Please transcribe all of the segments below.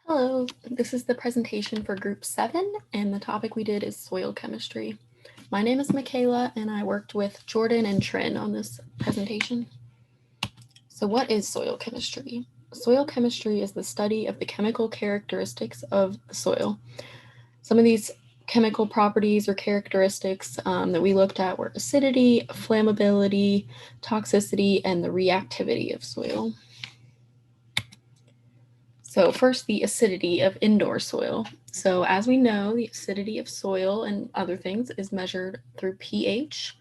Hello, this is the presentation for Group 7, and the topic we did is soil chemistry. My name is Michaela, and I worked with Jordan and Trin on this presentation. So what is soil chemistry? Soil chemistry is the study of the chemical characteristics of the soil. Some of these chemical properties or characteristics that we looked at were acidity, flammability, toxicity, and the reactivity of soil. So first, the acidity of indoor soil. So as we know, the acidity of soil and other things is measured through pH.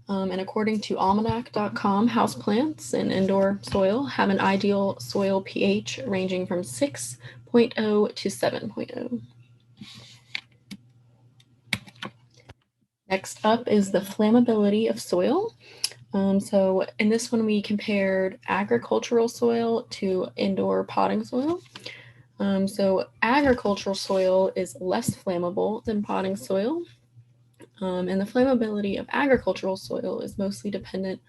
And according to almanac.com, houseplants in indoor soil have an ideal soil pH ranging from 6.0 to 7.0. Next up is the flammability of soil. So in this one, we compared agricultural soil to indoor potting soil. So agricultural soil is less flammable than potting soil. And the flammability of agricultural soil is mostly dependent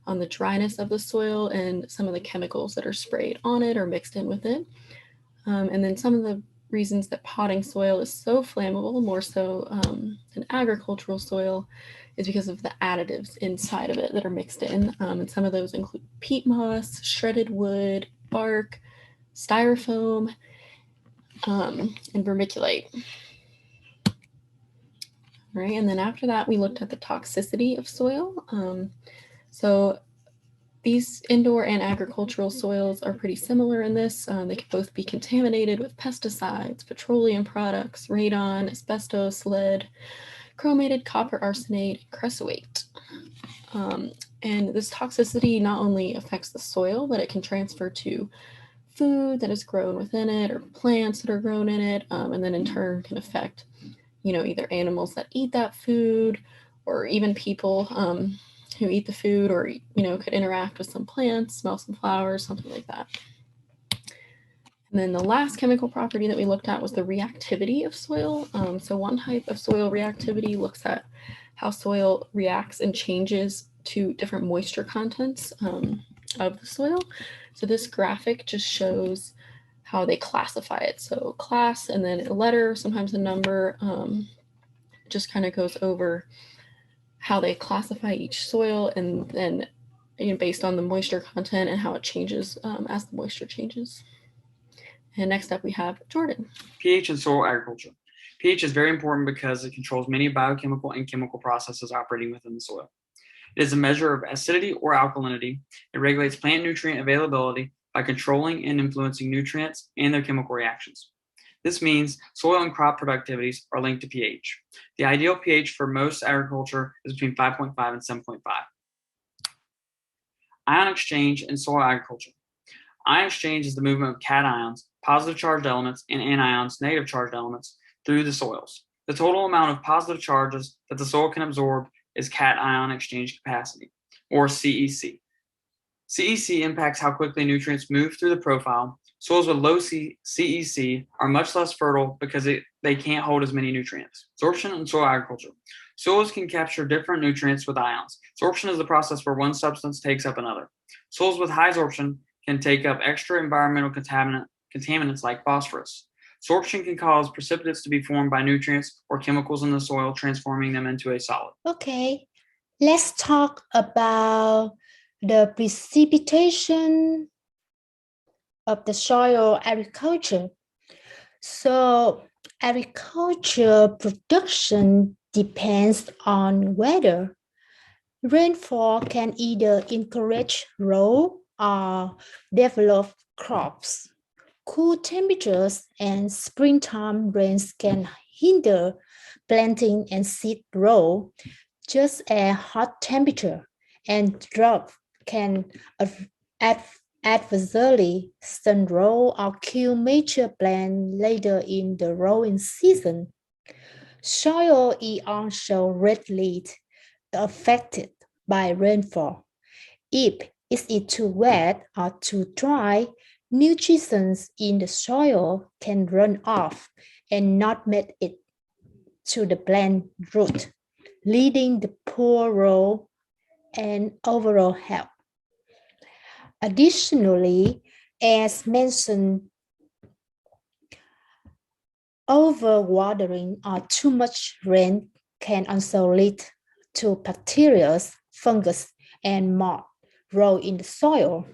on the dryness of the soil and some of the chemicals that are sprayed on it or mixed in with it. And then some of the reasons that potting soil is so flammable, more so than agricultural soil, is because of the additives inside of it that are mixed in. And some of those include peat moss, shredded wood, bark, styrofoam, and vermiculite. Right, and then after that, we looked at the toxicity of soil. So these indoor and agricultural soils are pretty similar in this. They can both be contaminated with pesticides, petroleum products, radon, asbestos, lead, chromated copper arsenate, and cressuate. And this toxicity not only affects the soil, but it can transfer to food that is grown within it or plants that are grown in it, and then in turn can affect either animals that eat that food or even people who eat the food or, could interact with some plants, smell some flowers, something like that. And then the last chemical property that we looked at was the reactivity of soil. So one type of soil reactivity looks at how soil reacts and changes to different moisture contents of the soil. So this graphic just shows how they classify it. So class and then a letter, sometimes a number, just kind of goes over how they classify each soil and then based on the moisture content and how it changes as the moisture changes. And next up we have Jordan. pH in soil agriculture. pH is very important because it controls many biochemical and chemical processes operating within the soil. It is a measure of acidity or alkalinity. It regulates plant nutrient availability by controlling and influencing nutrients and their chemical reactions. This means soil and crop productivities are linked to pH. The ideal pH for most agriculture is between 5.5 and 7.5. Ion exchange in soil agriculture. Ion exchange is the movement of cations, positive charged elements, and anions, negative charged elements, through the soils. The total amount of positive charges that the soil can absorb is cation exchange capacity, or CEC. CEC impacts how quickly nutrients move through the profile. Soils with low CEC are much less fertile because they can't hold as many nutrients. Absorption in soil agriculture. Soils can capture different nutrients with ions. Absorption is the process where one substance takes up another. Soils with high absorption can take up extra environmental contaminants like phosphorus. Absorption can cause precipitates to be formed by nutrients or chemicals in the soil, transforming them into a solid. Okay, let's talk about the precipitation of the soil agriculture. So agriculture production depends on weather. Rainfall can either encourage growth or develop crops. Cool temperatures and springtime rains can hinder planting and seed growth, just a hot temperature and drought can adversely stunt growth or kill mature plants later in the growing season. Soil is also greatly affected by rainfall. If it is too wet or too dry, nutrients in the soil can run off and not make it to the plant root, leading to poor growth and overall health. Additionally, as mentioned Overwatering or too much rain can also lead to bacteria, fungus, and mold grow in the soil.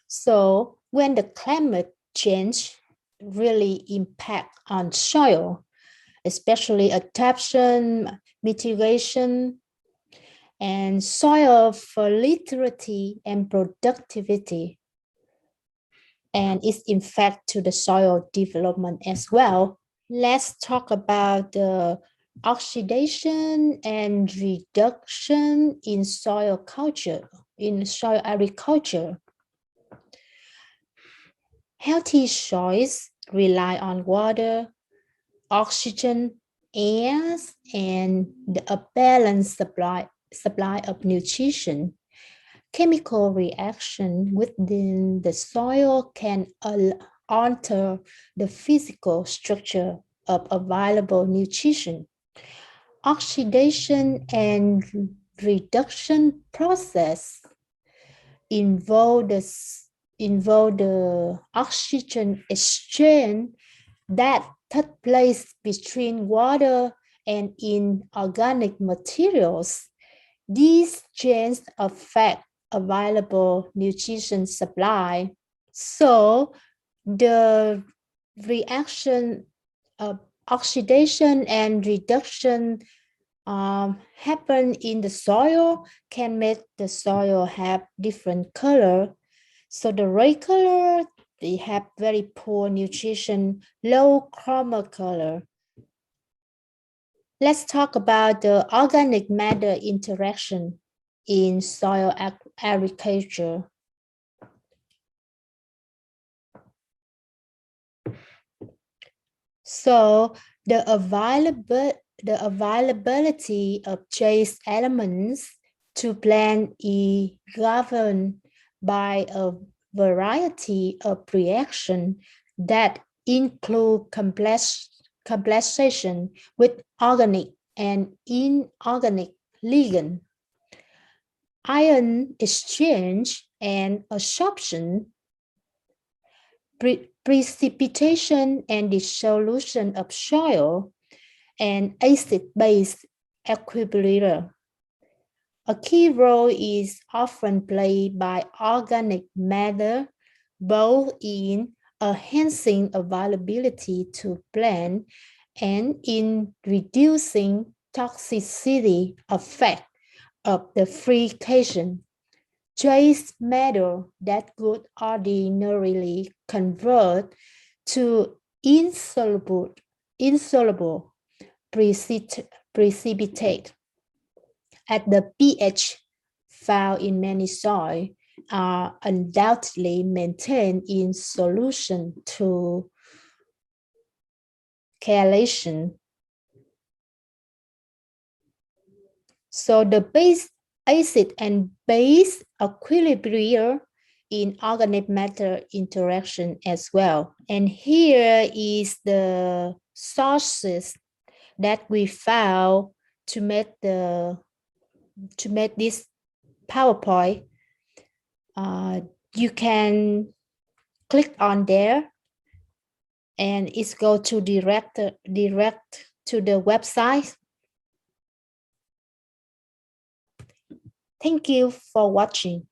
So when the climate change really impact on soil, especially adaptation, mitigation, and soil fertility and productivity, and it's in fact to the soil development as well. Let's talk about the oxidation and reduction in soil culture, in soil agriculture. Healthy soils rely on water, oxygen, air, and a balanced supply of nutrition. Chemical reaction within the soil can alter the physical structure of available nutrition. Oxidation and reduction process involve the oxygen exchange that takes place between water and inorganic materials. These changes affect available nutrition supply. So the reaction of oxidation and reduction happen in the soil can make the soil have different color. So the red color, they have very poor nutrition, low chroma color. Let's talk about the organic matter interaction in soil agriculture. So the availability of trace elements to plant is governed by a variety of reactions that include complexation with organic and inorganic ligand, ion exchange and absorption, precipitation and dissolution of soil, and acid-base equilibrium. A key role is often played by organic matter, both in enhancing availability to plant and in reducing toxicity effect of the friction. Trace matter that could ordinarily convert to insoluble precipitate at the pH found in many soil are undoubtedly maintained in solution to chelation. So the base acid and base equilibrium in organic matter interaction as well. And here is the sources that we found to make this PowerPoint. You can click on there and it's go to direct to the website. Thank you for watching.